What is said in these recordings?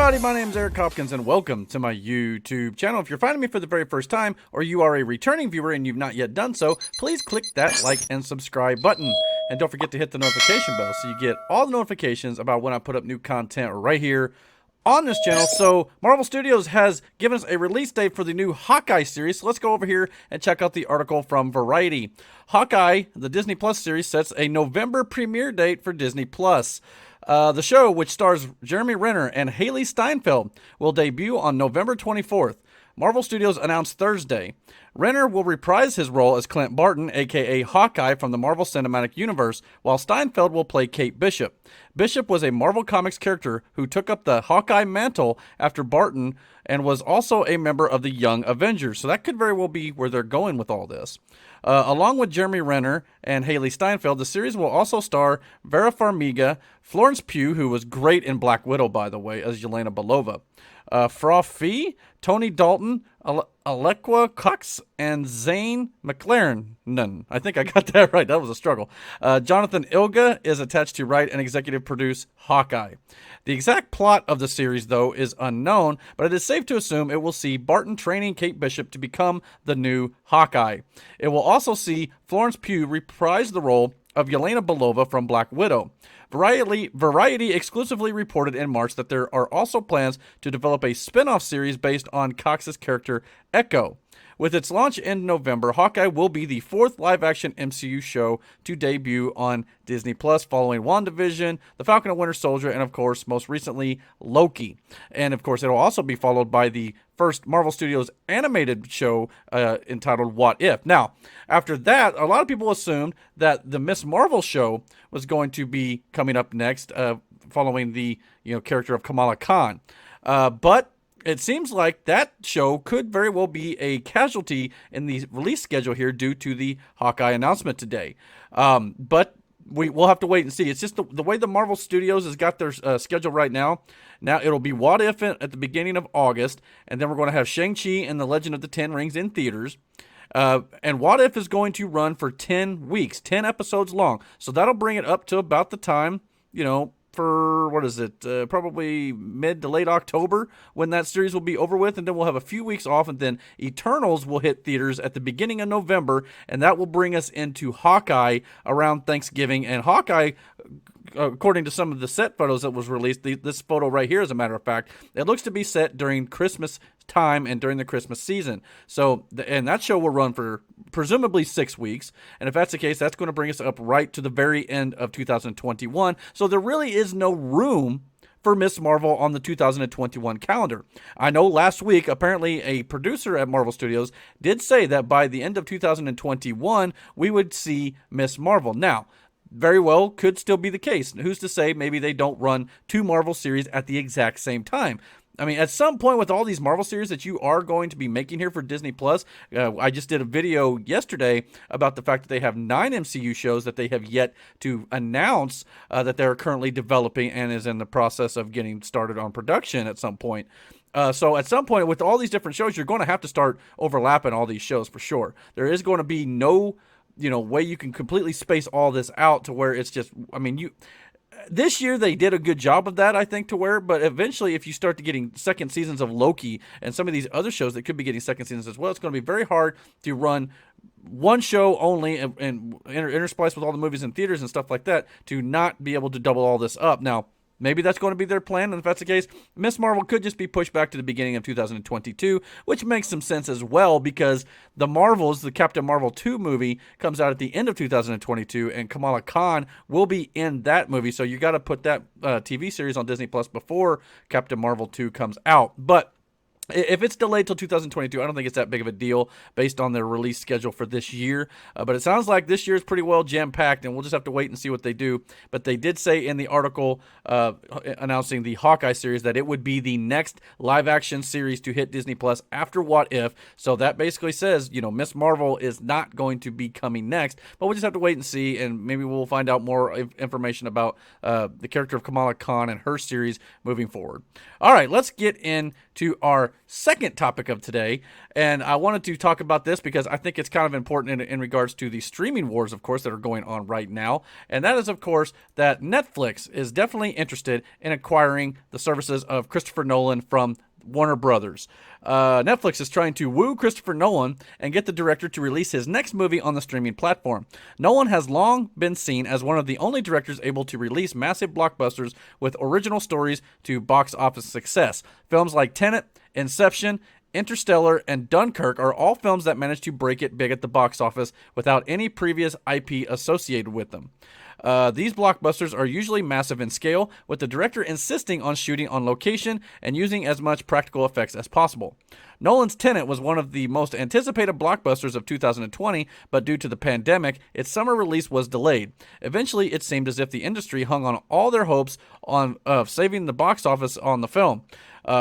everybody, my name is Eric Hopkins and welcome to my YouTube channel. If you're finding me for the very first time or you are a returning viewer and you've not yet done so, please click that like and subscribe button. And don't forget to hit the notification bell so you get all the notifications about when I put up new content right here on this channel. So Marvel Studios has given us a release date for the new Hawkeye series. So let's go over here and check out the article from Variety. Hawkeye, the Disney Plus series, sets a November premiere date for Disney Plus. The show, which stars Jeremy Renner and Haley Steinfeld, will debut on November 24th. Marvel Studios announced Thursday. Renner will reprise his role as Clint Barton, aka Hawkeye from the Marvel Cinematic Universe, while Steinfeld will play Kate Bishop. Bishop was a Marvel Comics character who took up the Hawkeye mantle after Barton and was also a member of the Young Avengers. So that could very well be where they're going with all this. Along with Jeremy Renner and Haley Steinfeld, the series will also star Vera Farmiga, Florence Pugh, who was great in Black Widow, by the way, as Yelena Belova, Fra Fee, Tony Dalton, Alekwa Cox, and Zane McLaren. I think I got that right. That was a struggle. Jonathan Ilga is attached to write and executive produce Hawkeye. The exact plot of the series, though, is unknown, but it is safe to assume it will see Barton training Kate Bishop to become the new Hawkeye. It will also see Florence Pugh reprise the role of Yelena Belova from Black Widow. Variety exclusively reported in March that there are also plans to develop a spin-off series based on Cox's character Echo. With its launch in November, Hawkeye will be the fourth live-action MCU show to debut on Disney Plus, following WandaVision, The Falcon and Winter Soldier, and of course, most recently, Loki. And of course, it will also be followed by the first Marvel Studios animated show entitled What If. Now, after that, a lot of people assumed that the Ms. Marvel show was going to be coming up next, following the character of Kamala Khan. But it seems like that show could very well be a casualty in the release schedule here due to the Hawkeye announcement today. But we'll have to wait and see. It's just the way the Marvel Studios has got their schedule right now. Now it'll be What If at the beginning of August, and then we're going to have Shang-Chi and the Legend of the Ten Rings in theaters. And What If is going to run for 10 weeks, 10 episodes long. So that'll bring it up to about the time, for, probably mid to late October when that series will be over with, and then we'll have a few weeks off, and then Eternals will hit theaters at the beginning of November, and that will bring us into Hawkeye around Thanksgiving. And Hawkeye, according to some of the set photos that was released, this photo right here, as a matter of fact, it looks to be set during Christmas time and during the Christmas season. So, and that show will run for presumably 6 weeks. And if that's the case, that's going to bring us up right to the very end of 2021. So there really is no room for Ms. Marvel on the 2021 calendar. I know last week, apparently a producer at Marvel Studios did say that by the end of 2021, we would see Ms. Marvel. Now, very well could still be the case. Who's to say maybe they don't run two Marvel series at the exact same time? I mean, at some point with all these Marvel series that you are going to be making here for Disney Plus, I just did a video yesterday about the fact that they have 9 MCU shows that they have yet to announce that they're currently developing and is in the process of getting started on production at some point. So at some point with all these different shows, you're going to have to start overlapping all these shows for sure. There is going to be no way you can completely space all this out to where it's just, this year they did a good job of that, I think, but eventually if you start to getting second seasons of Loki and some of these other shows that could be getting second seasons as well, it's going to be very hard to run one show only and intersplice with all the movies in theaters and stuff like that to not be able to double all this up. Now, maybe that's going to be their plan, and if that's the case, Ms. Marvel could just be pushed back to the beginning of 2022, which makes some sense as well because the Marvels, the Captain Marvel 2 movie, comes out at the end of 2022, and Kamala Khan will be in that movie, so you got to put that TV series on Disney Plus before Captain Marvel 2 comes out. But if it's delayed till 2022, I don't think it's that big of a deal based on their release schedule for this year. But it sounds like this year is pretty well jam-packed, and we'll just have to wait and see what they do. But they did say in the article announcing the Hawkeye series that it would be the next live-action series to hit Disney Plus after What If. So that basically says, Ms. Marvel is not going to be coming next. But we'll just have to wait and see, and maybe we'll find out more information about the character of Kamala Khan and her series moving forward. All right, let's get into our second topic of today. And I wanted to talk about this because I think it's kind of important in regards to the streaming wars, of course, that are going on right now. And that is, of course, that Netflix is definitely interested in acquiring the services of Christopher Nolan from Warner Brothers. Netflix is trying to woo Christopher Nolan and get the director to release his next movie on the streaming platform. Nolan has long been seen as one of the only directors able to release massive blockbusters with original stories to box office success. Films like Tenet, Inception, Interstellar, and Dunkirk are all films that managed to break it big at the box office without any previous IP associated with them. These blockbusters are usually massive in scale, with the director insisting on shooting on location and using as much practical effects as possible. Nolan's Tenet was one of the most anticipated blockbusters of 2020, but due to the pandemic, its summer release was delayed. Eventually, it seemed as if the industry hung on all their hopes on saving the box office on the film,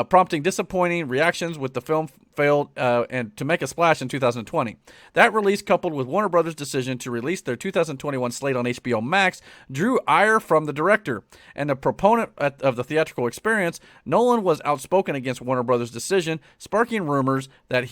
prompting disappointing reactions with the film failed and to make a splash in 2020. That release, coupled with Warner Brothers' decision to release their 2021 slate on HBO Max, drew ire from the director. And a proponent of the theatrical experience, Nolan was outspoken against Warner Brothers' decision, sparking rumors that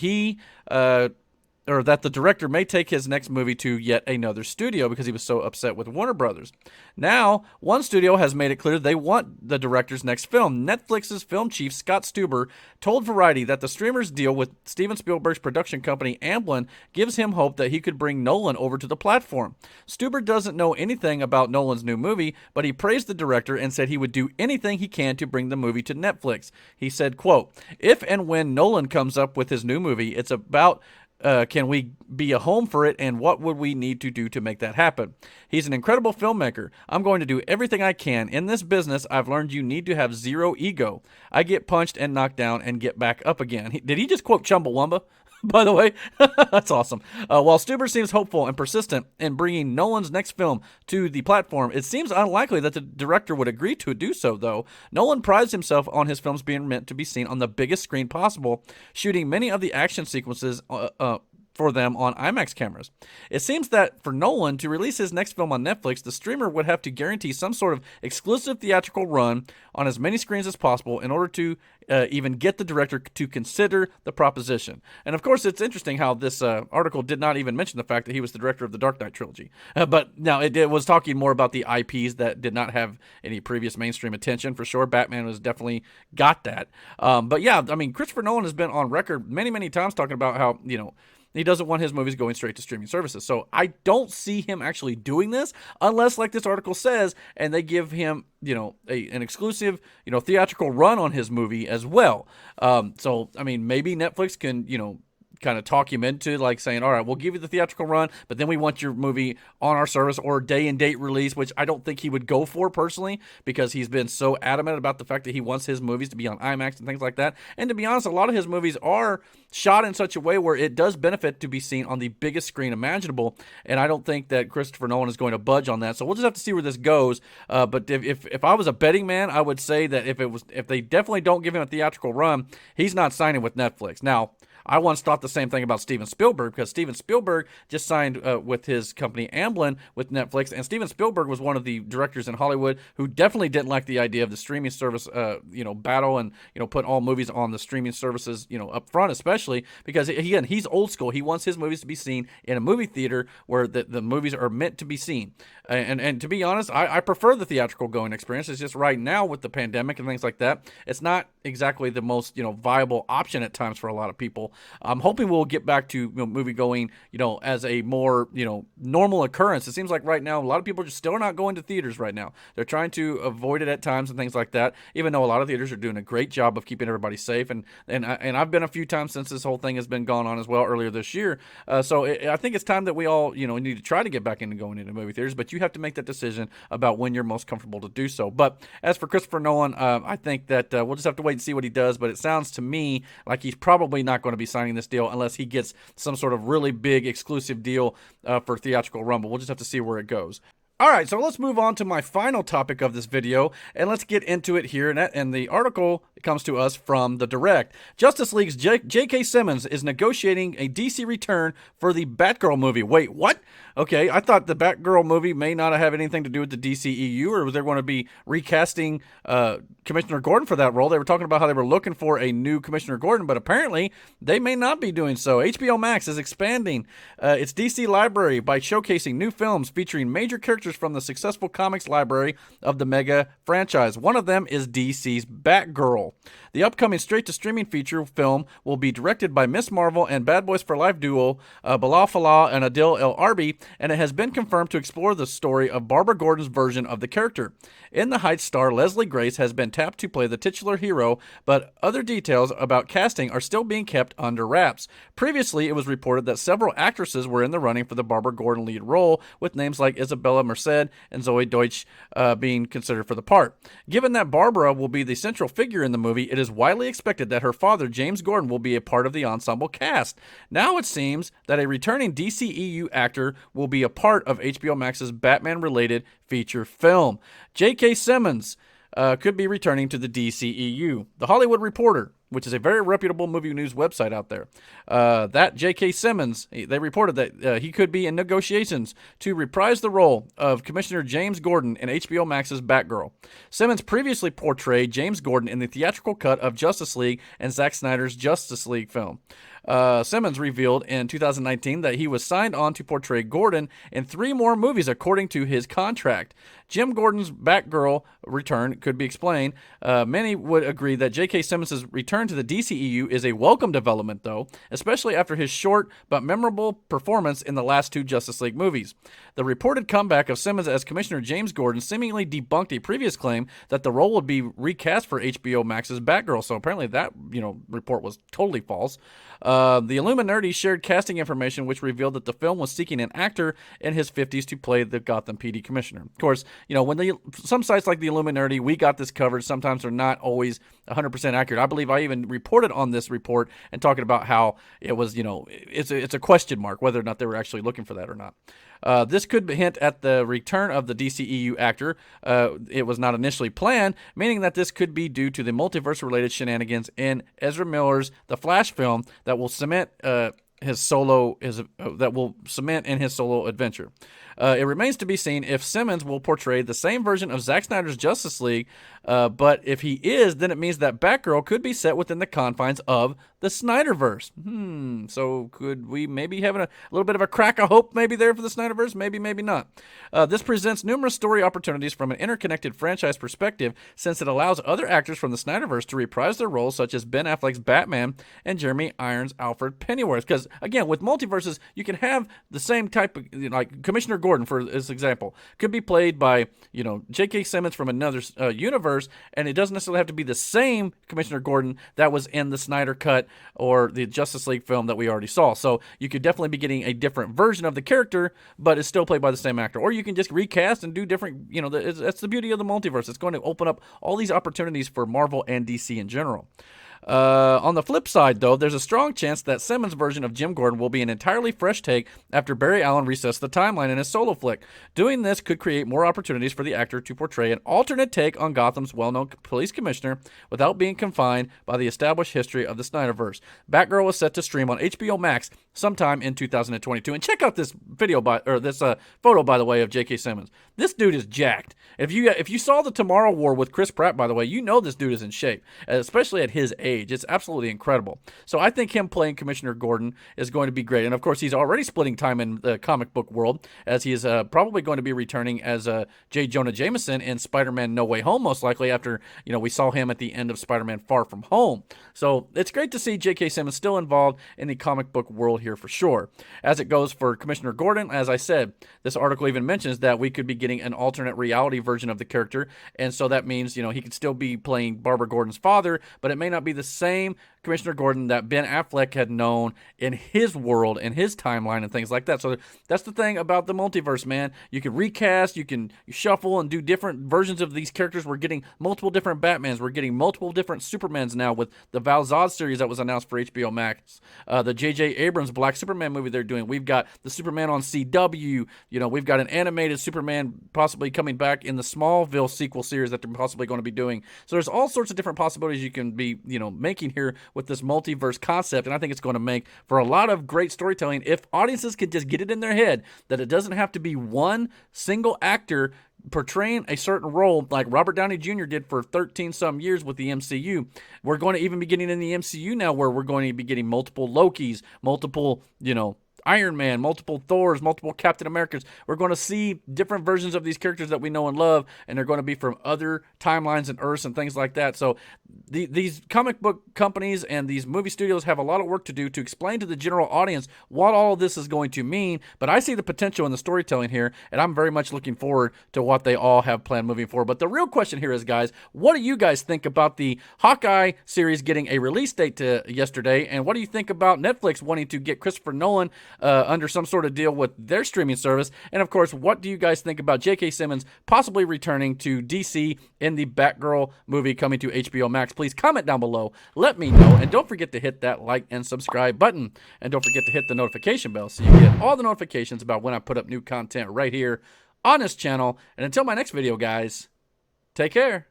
that the director may take his next movie to yet another studio because he was so upset with Warner Brothers. Now, one studio has made it clear they want the director's next film. Netflix's film chief, Scott Stuber, told Variety that the streamer's deal with Steven Spielberg's production company, Amblin, gives him hope that he could bring Nolan over to the platform. Stuber doesn't know anything about Nolan's new movie, but he praised the director and said he would do anything he can to bring the movie to Netflix. He said, quote, "If and when Nolan comes up with his new movie, it's about can we be a home for it, and what would we need to do to make that happen? He's an incredible filmmaker. I'm going to do everything I can. In this business, I've learned you need to have zero ego. I get punched and knocked down and get back up again." Did he just quote Chumbawamba? By the way, that's awesome. While Stuber seems hopeful and persistent in bringing Nolan's next film to the platform, it seems unlikely that the director would agree to do so, though. Nolan prides himself on his films being meant to be seen on the biggest screen possible, shooting many of the action sequences for them on IMAX cameras. It seems that for Nolan to release his next film on Netflix, the streamer would have to guarantee some sort of exclusive theatrical run on as many screens as possible in order to even get the director to consider the proposition. And of course, it's interesting how this article did not even mention the fact that he was the director of the Dark Knight trilogy. But now it was talking more about the IPs that did not have any previous mainstream attention, for sure. Batman has definitely got that. But yeah, I mean, Christopher Nolan has been on record many, many times talking about how, he doesn't want his movies going straight to streaming services. So I don't see him actually doing this unless, like this article says, and they give him, an exclusive, theatrical run on his movie as well. So, I mean, maybe Netflix can, kind of talk him into like saying, all right, we'll give you the theatrical run, but then we want your movie on our service or day and date release, which I don't think he would go for personally because he's been so adamant about the fact that he wants his movies to be on IMAX and things like that. And to be honest, a lot of his movies are shot in such a way where it does benefit to be seen on the biggest screen imaginable. And I don't think that Christopher Nolan is going to budge on that. So we'll just have to see where this goes. But if I was a betting man, I would say that if they definitely don't give him a theatrical run, he's not signing with Netflix. Now, I once thought the same thing about Steven Spielberg because Steven Spielberg just signed with his company Amblin with Netflix, and Steven Spielberg was one of the directors in Hollywood who definitely didn't like the idea of the streaming service, battle and put all movies on the streaming services, up front, especially because again he's old school. He wants his movies to be seen in a movie theater where the movies are meant to be seen. And to be honest, I prefer the theatrical going experience. It's just right now with the pandemic and things like that, it's not exactly the most viable option at times for a lot of people. I'm hoping we'll get back to movie going, as a more, normal occurrence. It seems like right now a lot of people are just still not going to theaters right now. They're trying to avoid it at times and things like that, even though a lot of theaters are doing a great job of keeping everybody safe. And I've been a few times since this whole thing has been gone on as well earlier this year. So I think it's time that we all, need to try to get back into going into movie theaters, but you have to make that decision about when you're most comfortable to do so. But as for Christopher Nolan, I think that we'll just have to wait and see what he does, but it sounds to me like he's probably not going to be signing this deal unless he gets some sort of really big exclusive deal for theatrical run. But we'll just have to see where it goes. All right, so let's move on to my final topic of this video, and let's get into it here. And the article comes to us from The Direct. Justice League's J.K. Simmons is negotiating a DC return for the Batgirl movie. Wait, what? Okay, I thought the Batgirl movie may not have anything to do with the DCEU, or was they going to be recasting Commissioner Gordon for that role? They were talking about how they were looking for a new Commissioner Gordon, but apparently they may not be doing so. HBO Max is expanding its DC library by showcasing new films featuring major characters from the successful comics library of the mega franchise. One of them is DC's Batgirl. The upcoming straight-to-streaming feature film will be directed by Miss Marvel and Bad Boys for Life duo Bilal Fallah and Adil El Arbi, and it has been confirmed to explore the story of Barbara Gordon's version of the character. In the Heights star Leslie Grace has been tapped to play the titular hero, but other details about casting are still being kept under wraps. Previously, it was reported that several actresses were in the running for the Barbara Gordon lead role, with names like Isabella Merced and Zoe Deutsch being considered for the part. Given that Barbara will be the central figure in the movie, it is widely expected that her father, James Gordon, will be a part of the ensemble cast. Now it seems that a returning DCEU actor will be a part of HBO Max's Batman-related feature film. J.K. Simmons could be returning to the DCEU. The Hollywood Reporter, which is a very reputable movie news website out there, that J.K. Simmons, they reported that he could be in negotiations to reprise the role of Commissioner James Gordon in HBO Max's Batgirl. Simmons previously portrayed James Gordon in the theatrical cut of Justice League and Zack Snyder's Justice League film. Simmons revealed in 2019 that he was signed on to portray Gordon in 3 more movies according to his contract. Jim Gordon's Batgirl return could be explained. Many would agree that J.K. Simmons' return to the DCEU is a welcome development, though, especially after his short but memorable performance in the last 2 Justice League movies. The reported comeback of Simmons as Commissioner James Gordon seemingly debunked a previous claim that the role would be recast for HBO Max's Batgirl, so apparently that report was totally false. The Illuminati shared casting information which revealed that the film was seeking an actor in his 50s to play the Gotham PD commissioner. Of course, when some sites like the Illuminati, we got this covered. Sometimes they're not always 100% accurate. I believe I even reported on this report and talking about how it was, it's a question mark whether or not they were actually looking for that or not. This could hint at the return of the DCEU actor. It was not initially planned, meaning that this could be due to the multiverse-related shenanigans in Ezra Miller's The Flash film that will cement his solo adventure. It remains to be seen if Simmons will portray the same version of Zack Snyder's Justice League, but if he is, then it means that Batgirl could be set within the confines of the Snyderverse. So could we maybe have a little bit of a crack of hope maybe there for the Snyderverse? Maybe, maybe not. This presents numerous story opportunities from an interconnected franchise perspective, since it allows other actors from the Snyderverse to reprise their roles, such as Ben Affleck's Batman and Jeremy Irons' Alfred Pennyworth. Because, again, with multiverses, you can have the same type of, like Commissioner Gordon, for this example, could be played by, J.K. Simmons from another universe, and it doesn't necessarily have to be the same Commissioner Gordon that was in the Snyder Cut or the Justice League film that we already saw. So you could definitely be getting a different version of the character, but it's still played by the same actor. Or you can just recast and do different, that's the beauty of the multiverse. It's going to open up all these opportunities for Marvel and DC in general. On the flip side, though, there's a strong chance that Simmons' version of Jim Gordon will be an entirely fresh take after Barry Allen resets the timeline in his solo flick. Doing this could create more opportunities for the actor to portray an alternate take on Gotham's well-known police commissioner without being confined by the established history of the Snyderverse. Batgirl is set to stream on HBO Max sometime in 2022. And check out this photo, by the way, of J.K. Simmons. This dude is jacked. If you saw the Tomorrow War with Chris Pratt, by the way, this dude is in shape, especially at his age. It's absolutely incredible. So I think him playing Commissioner Gordon is going to be great. And of course, he's already splitting time in the comic book world, as he is probably going to be returning as J. Jonah Jameson in Spider-Man No Way Home, most likely after we saw him at the end of Spider-Man Far From Home. So it's great to see J.K. Simmons still involved in the comic book world here for sure. As it goes for Commissioner Gordon, as I said, this article even mentions that we could be getting an alternate reality version of the character, and so that means he could still be playing Barbara Gordon's father, but it may not be the the same Commissioner Gordon that Ben Affleck had known in his world, in his timeline, and things like that. So that's the thing about the multiverse, man. You can recast, you can shuffle and do different versions of these characters. We're getting multiple different Batmans. We're getting multiple different Supermans now with the Val Zod series that was announced for HBO Max. The J.J. Abrams Black Superman movie they're doing. We've got the Superman on CW. You know, we've got an animated Superman possibly coming back in the Smallville sequel series that they're possibly going to be doing. So there's all sorts of different possibilities you can be, you know, making here with this multiverse concept, and I think it's going to make for a lot of great storytelling if audiences could just get it in their head that it doesn't have to be one single actor portraying a certain role like Robert Downey Jr. did for 13 some years with the MCU. We're going to even be getting in the MCU now where we're going to be getting multiple Lokis, multiple, you know, Iron Man, multiple Thors, multiple Captain Americas. We're going to see different versions of these characters that we know and love, and they're going to be from other timelines and Earths and things like that. So these comic book companies and these movie studios have a lot of work to do to explain to the general audience what all of this is going to mean. But I see the potential in the storytelling here, and I'm very much looking forward to what they all have planned moving forward. But the real question here is, guys, what do you guys think about the Hawkeye series getting a release date to yesterday? And what do you think about Netflix wanting to get Christopher Nolan under some sort of deal with their streaming service? And of course, what do you guys think about J.K. Simmons possibly returning to DC in the Batgirl movie coming to HBO Max? Please comment down below. Let me know. And don't forget to hit that like and subscribe button. And don't forget to hit the notification bell so you get all the notifications about when I put up new content right here on this channel. And until my next video, guys, take care.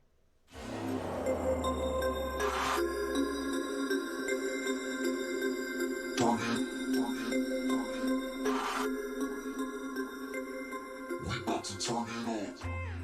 We about to turn it on.